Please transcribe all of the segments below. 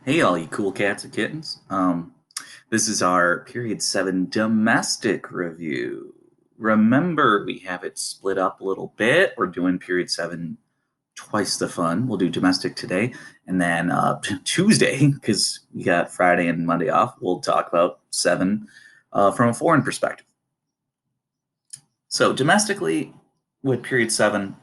Hey, all you cool cats and kittens. This is our Period 7 domestic review. Remember, we have it split up a little bit. We're doing Period 7 twice the fun. We'll do domestic today. And then Tuesday, because we got Friday and Monday off, we'll talk about 7 from a foreign perspective. So, domestically, with Period 7,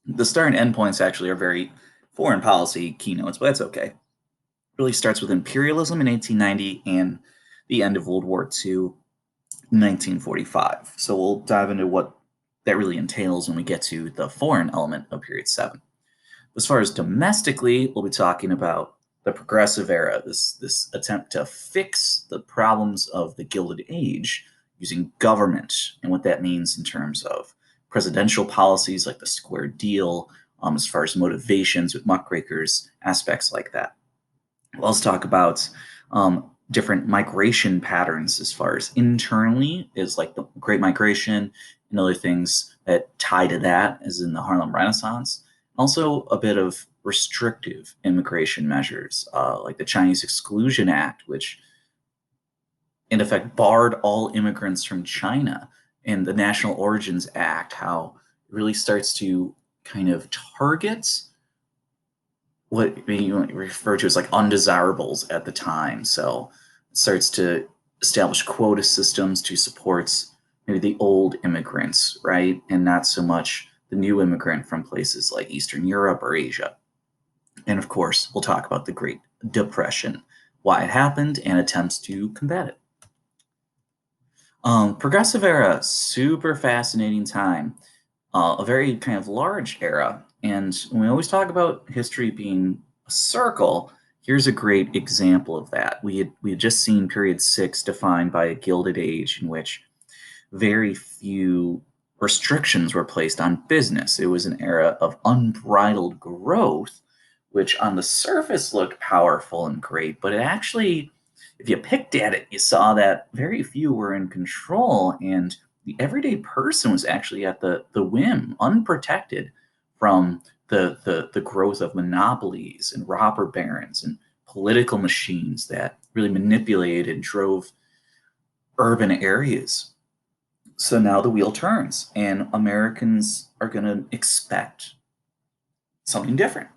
the start and end points actually are very foreign policy keynotes, but that's okay. Really starts with imperialism in 1890 and the end of World War II in 1945. So we'll dive into what that really entails when we get to the foreign element of period 7. As far as domestically, we'll be talking about the progressive era, this attempt to fix the problems of the Gilded Age using government and what that means in terms of presidential policies like the Square Deal, as far as motivations with muckrakers, aspects like that. Let's talk about different migration patterns as far as internally is like the Great Migration and other things that tie to that, as in the Harlem Renaissance. Also, a bit of restrictive immigration measures, like the Chinese Exclusion Act, which in effect barred all immigrants from China, and the National Origins Act, how it really starts to kind of target what you refer to as like undesirables at the time. So it starts to establish quota systems to support maybe the old immigrants, right? And not so much the new immigrant from places like Eastern Europe or Asia. And of course, we'll talk about the Great Depression, why it happened, and attempts to combat it. Progressive era, super fascinating time, a very kind of large era. And when we always talk about history being a circle, here's a great example of that. We had just seen period 6 defined by a Gilded Age in which very few restrictions were placed on business. It was an era of unbridled growth, which on the surface looked powerful and great, but it actually, if you picked at it, you saw that very few were in control, and the everyday person was actually at the whim, unprotected from the growth of monopolies and robber barons and political machines that really manipulated and drove urban areas. So now the wheel turns, and Americans are going to expect something different.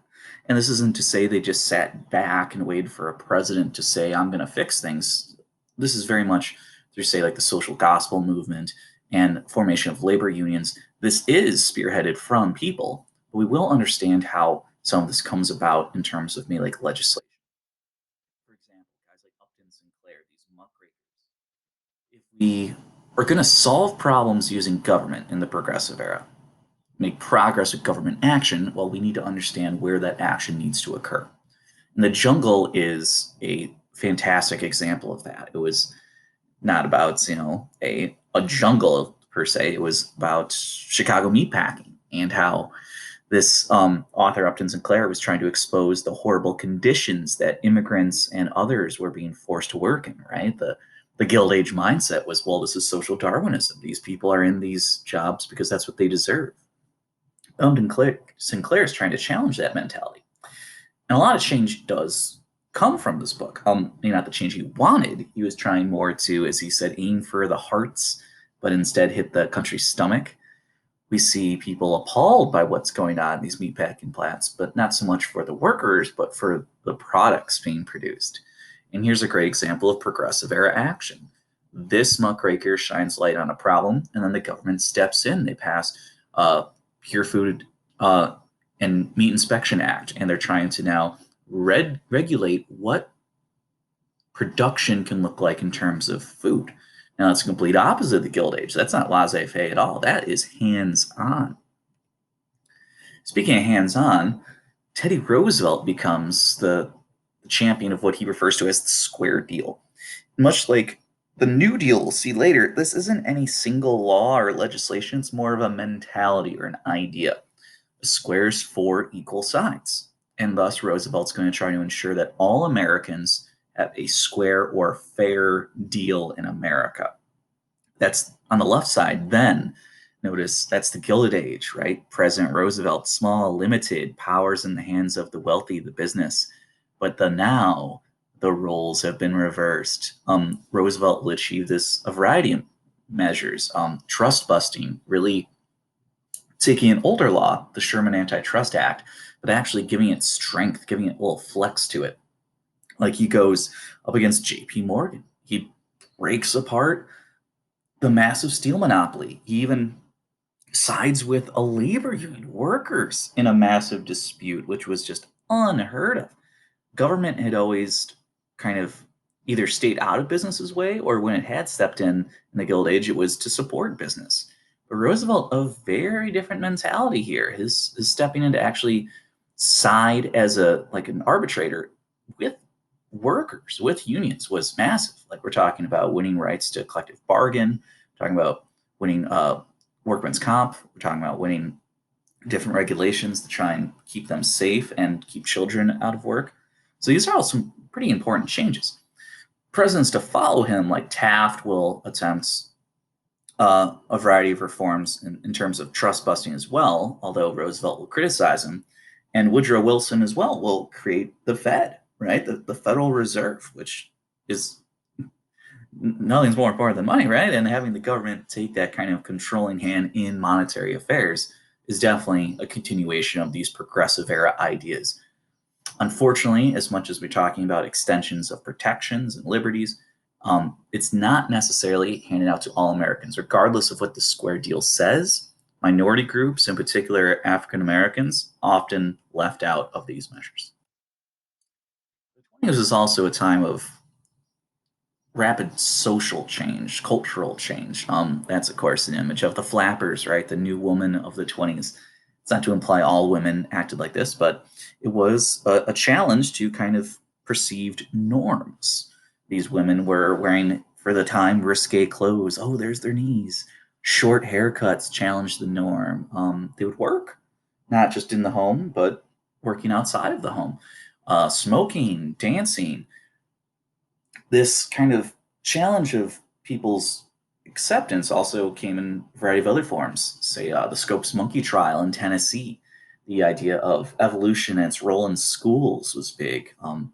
And this isn't to say they just sat back and waited for a president to say, I'm going to fix things. This is very much through, say, like the social gospel movement and formation of labor unions. This is spearheaded from people, but we will understand how some of this comes about in terms of maybe like legislation. For example, guys like Upton Sinclair, these muckrakers. If we are going to solve problems using government in the progressive era, make progress with government action, well, we need to understand where that action needs to occur. And the jungle is a fantastic example of that. It was not about, a jungle per se. It was about Chicago meatpacking and how this author Upton Sinclair was trying to expose the horrible conditions that immigrants and others were being forced to work in. Right, the Guild Age mindset was, well, this is social Darwinism. These people are in these jobs because that's what they deserve. Sinclair is trying to challenge that mentality, and a lot of change does come from this book. Maybe not the change he wanted. He was trying more to, as he said, aim for the hearts, but instead hit the country's stomach. We see people appalled by what's going on in these meatpacking plants, but not so much for the workers, but for the products being produced. And here's a great example of progressive era action. This muckraker shines light on a problem, and then the government steps in. They pass Pure Food uh, and Meat Inspection Act, and they're trying to now regulate what production can look like in terms of food. Now, it's the complete opposite of the Guild Age. That's not laissez faire at all. That is hands on. Speaking of hands on, Teddy Roosevelt becomes the champion of what he refers to as the Square Deal. Much like the New Deal we'll see later, this isn't any single law or legislation, it's more of a mentality or an idea. A square's four equal sides. And thus, Roosevelt's going to try to ensure that all Americans have a square or fair deal in America. That's on the left side. Then, notice that's the Gilded Age, right? President Roosevelt, small, limited, powers in the hands of the wealthy, the business. But now the roles have been reversed. Roosevelt will achieve this a variety of measures. Trust busting, really taking an older law, the Sherman Antitrust Act, but actually giving it strength, giving it a little flex to it. Like he goes up against J.P. Morgan. He breaks apart the massive steel monopoly. He even sides with a labor union, workers in a massive dispute, which was just unheard of. Government had always kind of either stayed out of business's way, or when it had stepped in the Gilded Age, it was to support business. But Roosevelt, a very different mentality here. His stepping in to actually side as a like an arbitrator with workers, with unions, was massive. Like we're talking about winning rights to collective bargain, talking about winning workman's comp, we're talking about winning different regulations to try and keep them safe and keep children out of work. So these are all some pretty important changes. Presidents to follow him, like Taft, will attempt a variety of reforms in terms of trust busting as well, although Roosevelt will criticize him. And Woodrow Wilson as well will create the Fed, right? The Federal Reserve, which is nothing's more important than money, right? And having the government take that kind of controlling hand in monetary affairs is definitely a continuation of these progressive era ideas. Unfortunately, as much as we're talking about extensions of protections and liberties, it's not necessarily handed out to all Americans, regardless of what the Square Deal says. Minority groups, in particular African Americans, often left out of these measures. The 20s is also a time of rapid social change, cultural change. That's of course an image of the flappers, right? The new woman of the 20s. It's not to imply all women acted like this, but it was a challenge to kind of perceived norms. These women were wearing, for the time, risque clothes. Oh, there's their knees. Short haircuts challenged the norm. They would work, not just in the home, but working outside of the home. Smoking, dancing, this kind of challenge of people's acceptance also came in a variety of other forms. Say the Scopes monkey trial in Tennessee. The idea of evolution and its role in schools was big. You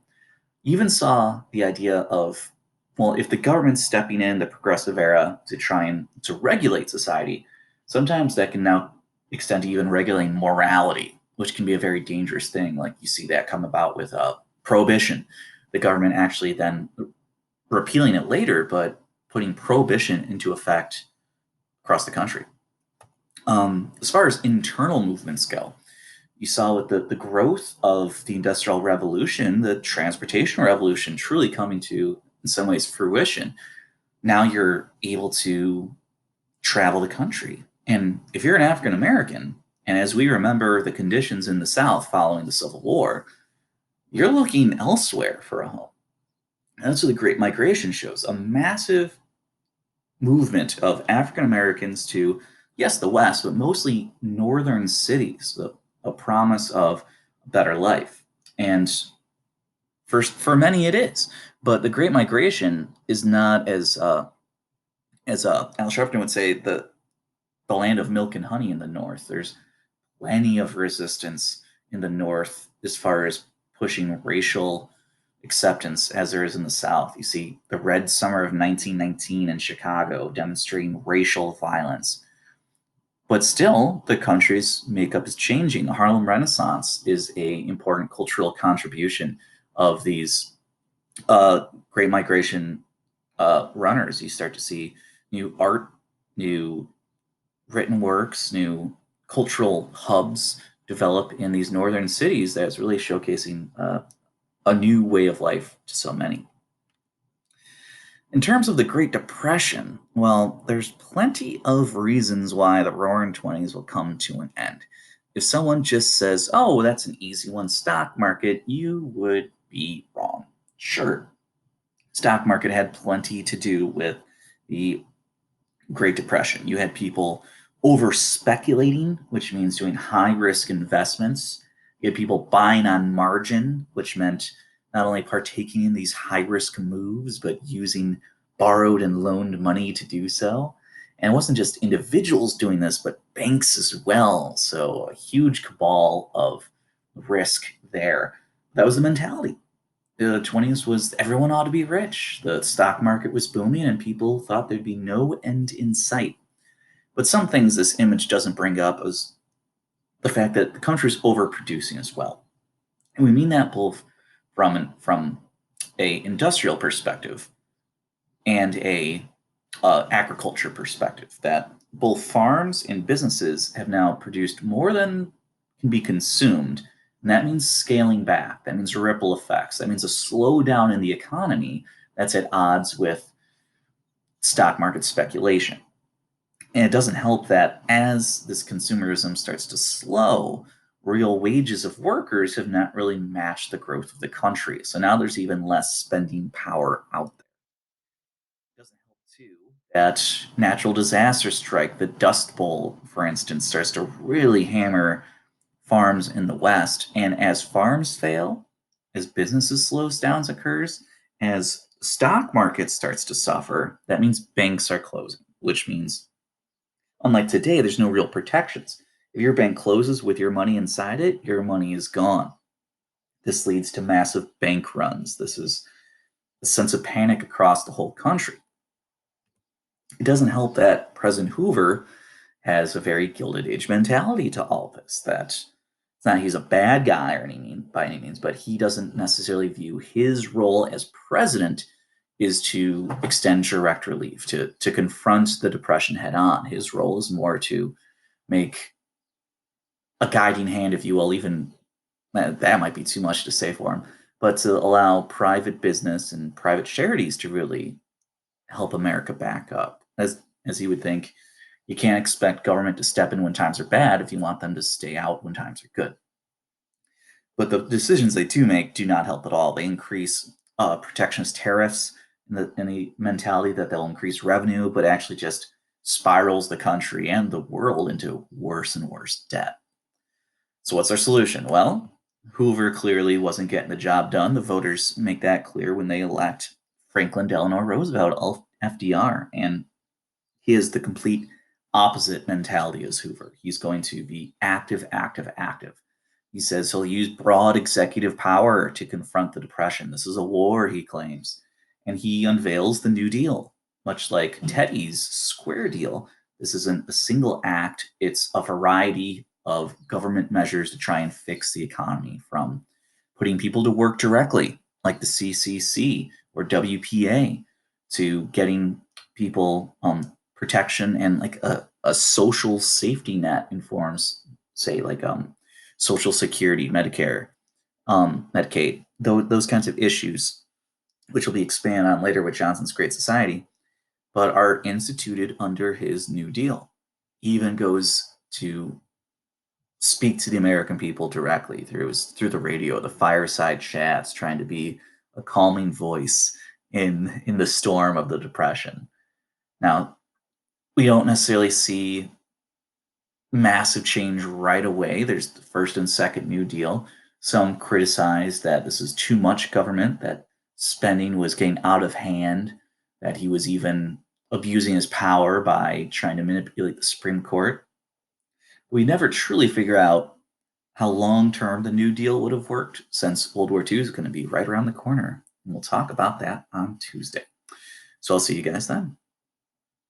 even saw the idea of, well, if the government's stepping in the progressive era to try and to regulate society, sometimes that can now extend to even regulating morality, which can be a very dangerous thing. Like you see that come about with prohibition. The government actually then repealing it later, but putting prohibition into effect across the country. As far as internal movements go, you saw with the growth of the Industrial Revolution, the transportation revolution truly coming to, in some ways, fruition. Now you're able to travel the country. And if you're an African American, and as we remember the conditions in the South following the Civil War, you're looking elsewhere for a home. And that's what the Great Migration shows, a massive movement of African Americans to, yes, the West, but mostly northern cities, a promise of a better life. And for many, it is. But the Great Migration is not as Al Sharpton would say, the land of milk and honey in the North. There's plenty of resistance in the North as far as pushing racial acceptance as there is in the South. You see the Red Summer of 1919 in Chicago demonstrating racial violence. But still, the country's makeup is changing. The Harlem Renaissance is a important cultural contribution of these Great Migration runners. You start to see new art, new written works, new cultural hubs develop in these northern cities that's really showcasing a new way of life to so many. In terms of the Great Depression, well, there's plenty of reasons why the Roaring Twenties will come to an end. If someone just says, oh, that's an easy one, stock market, you would be wrong. Sure, stock market had plenty to do with the Great Depression. You had people over speculating, which means doing high risk investments. You had people buying on margin, which meant not only partaking in these high risk moves, but using borrowed and loaned money to do so. And it wasn't just individuals doing this, but banks as well. So a huge cabal of risk there. That was the mentality. The 20s was everyone ought to be rich. The stock market was booming, and people thought there'd be no end in sight. But some things this image doesn't bring up is the fact that the country's overproducing as well. And we mean that both from a industrial perspective and a agriculture perspective. That both farms and businesses have now produced more than can be consumed, and that means scaling back. That means ripple effects. That means a slowdown in the economy that's at odds with stock market speculation. And it doesn't help that as this consumerism starts to slow, real wages of workers have not really matched the growth of the country. So now there's even less spending power out there. It doesn't help, too, that natural disasters strike. The Dust Bowl, for instance, starts to really hammer farms in the West. And as farms fail, as businesses slows down occurs, as stock market starts to suffer, that means banks are closing, which means unlike today, there's no real protections. If your bank closes with your money inside it, your money is gone. This leads to massive bank runs. This is a sense of panic across the whole country. It doesn't help that President Hoover has a very Gilded Age mentality to all this. That it's not he's a bad guy or by any means, but he doesn't necessarily view his role as president is to extend direct relief, to confront the depression head on. His role is more to make a guiding hand, if you will. Even that might be too much to say for him, but to allow private business and private charities to really help America back up. As he would think, you can't expect government to step in when times are bad if you want them to stay out when times are good. But the decisions they do make do not help at all. They increase protectionist tariffs in the mentality that they'll increase revenue, but actually just spirals the country and the world into worse and worse debt. So, what's our solution? Well, Hoover clearly wasn't getting the job done. The voters make that clear when they elect Franklin Delano Roosevelt, FDR, and he is the complete opposite mentality as Hoover. He's going to be active, active, active. He says he'll use broad executive power to confront the Depression. This is a war, he claims. And he unveils the New Deal, much like Teddy's Square Deal. This isn't a single act, it's a variety of government measures to try and fix the economy, from putting people to work directly, like the CCC or WPA, to getting people protection and like a social safety net in forms, say like Social Security, Medicare, Medicaid, those kinds of issues, which will be expanded on later with Johnson's Great Society, but are instituted under his New Deal. He even goes to speak to the American people directly through the radio, the fireside chats, trying to be a calming voice in the storm of the Depression. Now, we don't necessarily see massive change right away. There's the first and second New Deal. Some criticize that this is too much government, that spending was getting out of hand, that he was even abusing his power by trying to manipulate the Supreme Court. We never truly figure out how long term the New Deal would have worked, since World War II is going to be right around the corner. And we'll talk about that on Tuesday. So I'll see you guys then.